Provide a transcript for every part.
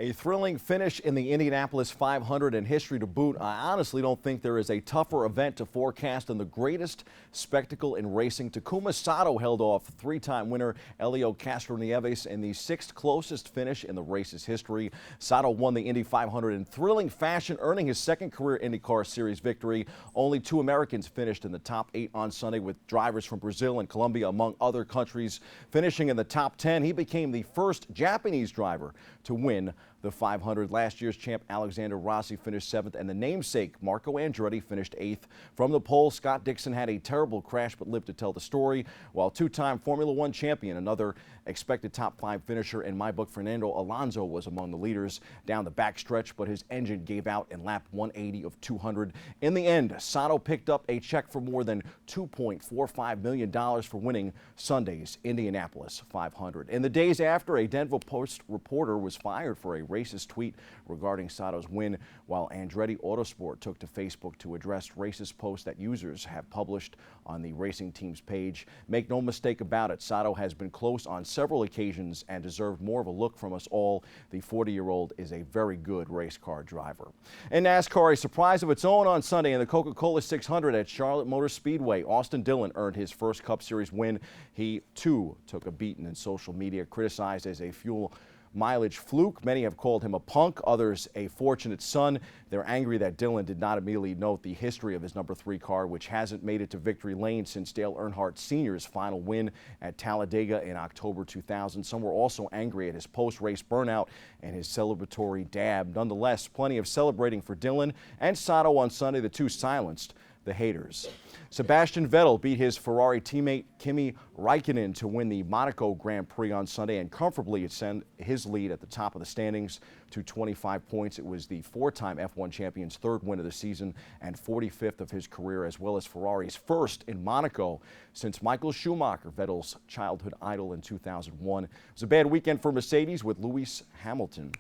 A thrilling finish in the Indianapolis 500 and history to boot. I honestly don't think there is a tougher event to forecast than the greatest spectacle in racing. Takuma Sato held off three-time winner Helio Castroneves in the sixth closest finish in the race's history. Sato won the Indy 500 in thrilling fashion, earning his second career IndyCar Series victory. Only two Americans finished in the top 8 on Sunday, with drivers from Brazil and Colombia, among other countries, finishing in the top 10. He became the first Japanese driver to win the 500. Last year's champ Alexander Rossi finished 7th, and the namesake Marco Andretti finished 8th. From the pole, Scott Dixon had a terrible crash but lived to tell the story, while two-time Formula One champion, another expected top 5 finisher in my book, Fernando Alonso, was among the leaders down the backstretch, but his engine gave out in lap 180 of 200. In the end, Sato picked up a check for more than $2.45 million for winning Sunday's Indianapolis 500. In the days after, a Denver Post reporter was fired for a racist tweet regarding Sato's win, while Andretti Autosport took to Facebook to address racist posts that users have published on the racing team's page. Make no mistake about it, Sato has been close on several occasions and deserved more of a look from us all. The 40-year-old is a very good race car driver. In NASCAR, a surprise of its own on Sunday in the Coca-Cola 600 at Charlotte Motor Speedway. Austin Dillon earned his first Cup Series win. He, too, took a beating in social media, criticized as a fuel mileage fluke. Many have called him a punk, others a fortunate son. They're angry that Dillon did not immediately note the history of his number 3 car, which hasn't made it to victory lane since Dale Earnhardt Sr.'s final win at Talladega in October 2000. Some were also angry at his post-race burnout and his celebratory dab. Nonetheless, plenty of celebrating for Dillon and Sato on Sunday. The two silenced the haters. Sebastian Vettel beat his Ferrari teammate Kimi Raikkonen to win the Monaco Grand Prix on Sunday and comfortably extend his lead at the top of the standings to 25 points. It was the 4-time F1 champion's 3rd win of the season and 45th of his career, as well as Ferrari's 1st in Monaco since Michael Schumacher, Vettel's childhood idol, in 2001. It was a bad weekend for Mercedes, with Lewis Hamilton,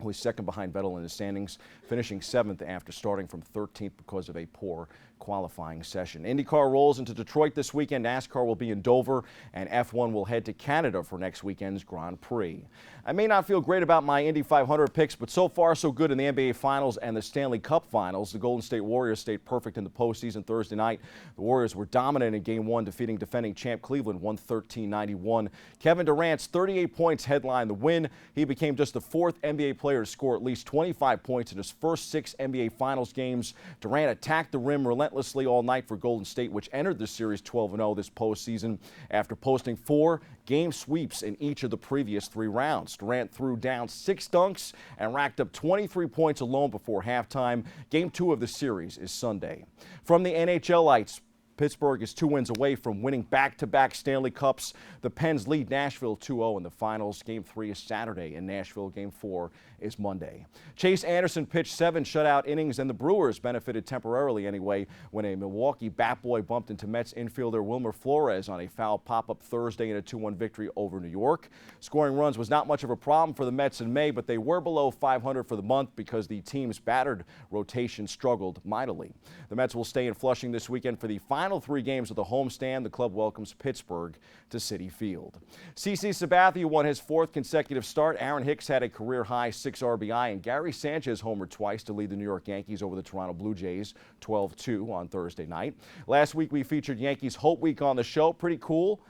who is second behind Vettel in the standings, finishing 7th after starting from 13th because of a poor qualifying session. IndyCar rolls into Detroit this weekend. NASCAR will be in Dover, and F1 will head to Canada for next weekend's Grand Prix. I may not feel great about my Indy 500 picks, but so far so good in the NBA Finals and the Stanley Cup Finals. The Golden State Warriors stayed perfect in the postseason Thursday night. The Warriors were dominant in Game 1, defeating defending champ Cleveland 113-91. Kevin Durant's 38 points headlined the win. He became just the 4th NBA player to score at least 25 points in his first 6 NBA Finals games. Durant attacked the rim relentlessly all night for Golden State, which entered the series 12-0 this postseason after posting 4 game sweeps in each of the previous 3 rounds. Durant threw down 6 dunks and racked up 23 points alone before halftime. Game 2 of the series is Sunday. From the NHL lights, Pittsburgh is 2 wins away from winning back-to-back Stanley Cups. The Pens lead Nashville 2-0 in the finals. Game 3 is Saturday in Nashville. Game 4 is Monday. Chase Anderson pitched 7 shutout innings, and the Brewers benefited temporarily anyway when a Milwaukee bat boy bumped into Mets infielder Wilmer Flores on a foul pop-up Thursday in a 2-1 victory over New York. Scoring runs was not much of a problem for the Mets in May, but they were below 500 for the month because the team's battered rotation struggled mightily. The Mets will stay in Flushing this weekend for the final 3 games of the homestand. The club welcomes Pittsburgh to Citi Field. CC Sabathia won his 4th consecutive start. Aaron Hicks had a career-high 6 RBI, and Gary Sanchez homered twice to lead the New York Yankees over the Toronto Blue Jays 12-2 on Thursday night. Last week we featured Yankees Hope Week on the show. Pretty cool.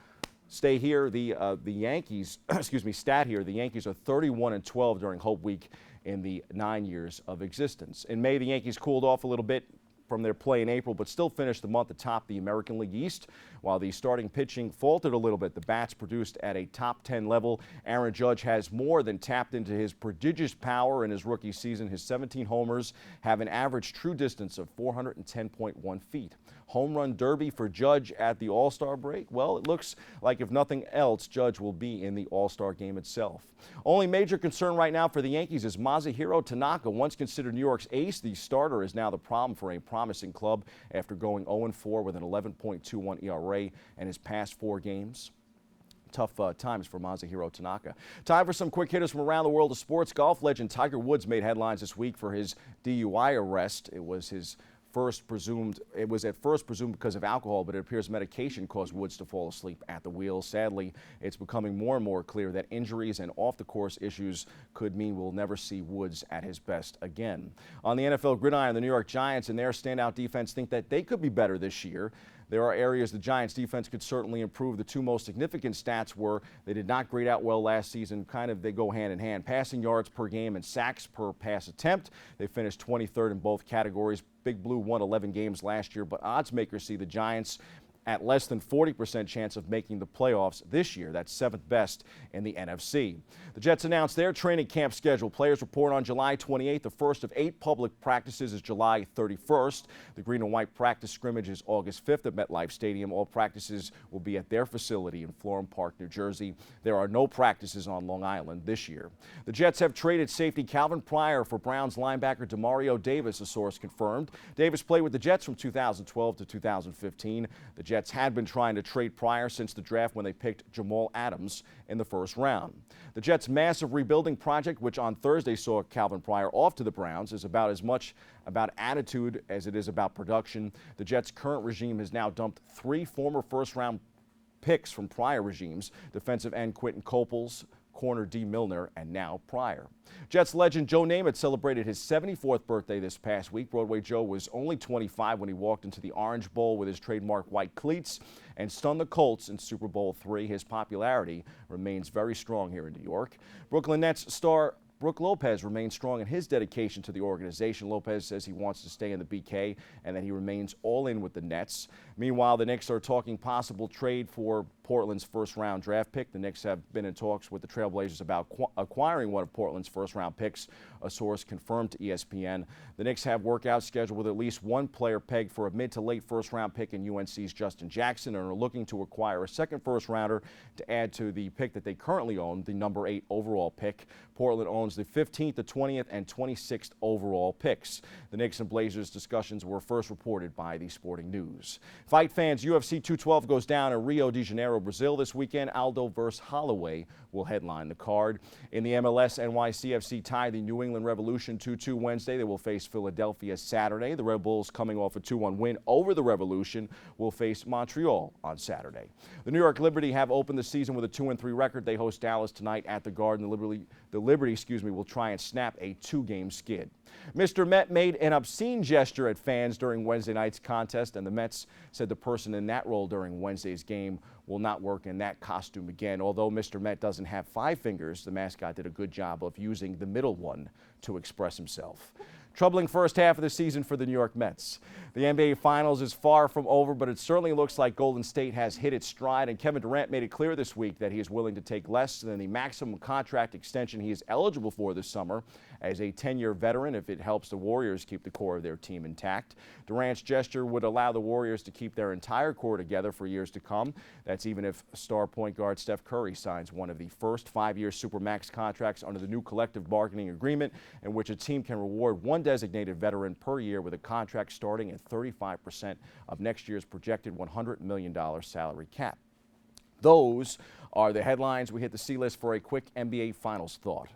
Stay here. The Yankees, stat here, the Yankees are 31-12 during Hope Week in the 9 years of existence. In May, the Yankees cooled off a little bit from their play in April, but still finished the month atop the American League East. While the starting pitching faltered a little bit, the bats produced at a top 10 level. Aaron Judge has more than tapped into his prodigious power in his rookie season. His 17 homers have an average true distance of 410.1 feet. Home run derby for Judge at the All-Star break? Well, it looks like if nothing else, Judge will be in the All-Star game itself. Only major concern right now for the Yankees is Masahiro Tanaka. Once considered New York's ace, the starter is now the problem for a promising club after going 0-4 with an 11.21 ERA in his past 4 games. Tough times for Masahiro Tanaka. Time for some quick hitters from around the world of sports. Golf legend Tiger Woods made headlines this week for his DUI arrest. It was his It was at first presumed because of alcohol, but it appears medication caused Woods to fall asleep at the wheel. Sadly, it's becoming more and more clear that injuries and off-the-course issues could mean we'll never see Woods at his best again. On the NFL gridiron, the New York Giants and their standout defense think that they could be better this year. There are areas the Giants defense could certainly improve. The two most significant stats were they did not grade out well last season. They go hand in hand. Passing yards per game and sacks per pass attempt. They finished 23rd in both categories. Big Blue won 11 games last year, but odds makers see the Giants at less than 40% chance of making the playoffs this year. That's seventh best in the NFC. The Jets announced their training camp schedule. Players report on July 28th. The first of 8 public practices is July 31st. The green and white practice scrimmage is August 5th at MetLife Stadium. All practices will be at their facility in Florham Park, New Jersey. There are no practices on Long Island this year. The Jets have traded safety Calvin Pryor for Browns linebacker Demario Davis, a source confirmed. Davis played with the Jets from 2012 to 2015. The Jets had been trying to trade Pryor since the draft when they picked Jamal Adams in the first round. The Jets' massive rebuilding project, which on Thursday saw Calvin Pryor off to the Browns, is about as much about attitude as it is about production. The Jets' current regime has now dumped 3 former first-round picks from prior regimes: defensive end Quentin Coples, corner D. Milner, and now Pryor. Jets legend Joe Namath celebrated his 74th birthday this past week. Broadway Joe was only 25 when he walked into the Orange Bowl with his trademark white cleats and stunned the Colts in Super Bowl III. His popularity remains very strong here in New York. Brooklyn Nets star Brook Lopez remains strong in his dedication to the organization. Lopez says he wants to stay in the BK and that he remains all in with the Nets. Meanwhile, the Knicks are talking possible trade for Portland's first-round draft pick. The Knicks have been in talks with the Trailblazers about acquiring one of Portland's first-round picks, a source confirmed to ESPN. The Knicks have workouts scheduled with at least one player pegged for a mid to late first-round pick in UNC's Justin Jackson, and are looking to acquire a second first-rounder to add to the pick that they currently own, the number 8 overall pick. Portland owns the 15th, the 20th, and 26th overall picks. The Knicks and Blazers discussions were first reported by the Sporting News. Fight fans, UFC 212 goes down in Rio de Janeiro, Brazil this weekend. Aldo vs. Holloway will headline the card. In the MLS, NYCFC tied the New England Revolution 2-2 Wednesday. They will face Philadelphia Saturday. The Red Bulls, coming off a 2-1 win over the Revolution, will face Montreal on Saturday. The New York Liberty have opened the season with a 2-3 record. They host Dallas tonight at the Garden. The Liberty will try and snap a 2-game skid. Mr. Met made an obscene gesture at fans during Wednesday night's contest, and the Mets said the person in that role during Wednesday's game will not work in that costume again. Although Mr. Met doesn't have 5 fingers, the mascot did a good job of using the middle one to express himself. Troubling first half of the season for the New York Mets. The NBA Finals is far from over, but it certainly looks like Golden State has hit its stride, and Kevin Durant made it clear this week that he is willing to take less than the maximum contract extension he is eligible for this summer as a 10-year veteran if it helps the Warriors keep the core of their team intact. Durant's gesture would allow the Warriors to keep their entire core together for years to come. That's even if star point guard Steph Curry signs one of the first 5-year Supermax contracts under the new collective bargaining agreement, in which a team can reward one designated veteran per year with a contract starting at 35% of next year's projected $100 million salary cap. Those are the headlines. We hit the C-list for a quick NBA Finals thought.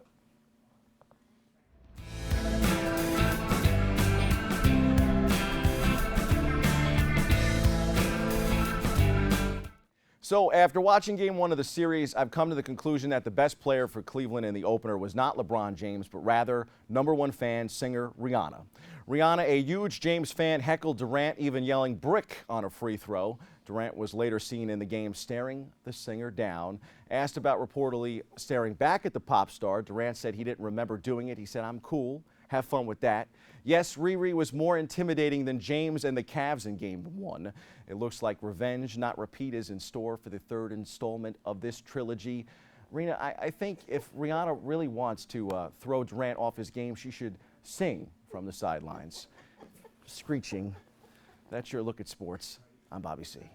So after watching Game 1 of the series, I've come to the conclusion that the best player for Cleveland in the opener was not LeBron James, but rather #1 fan, singer Rihanna. Rihanna, a huge James fan, heckled Durant, even yelling "brick" on a free throw. Durant was later seen in the game staring the singer down. Asked about reportedly staring back at the pop star, Durant said he didn't remember doing it. He said, "I'm cool. Have fun with that." Yes, Riri was more intimidating than James and the Cavs in Game 1. It looks like revenge, not repeat, is in store for the 3rd installment of this trilogy. Rena, I think if Rihanna really wants to throw Durant off his game, she should sing from the sidelines. Screeching. That's your look at sports. I'm Bobby C.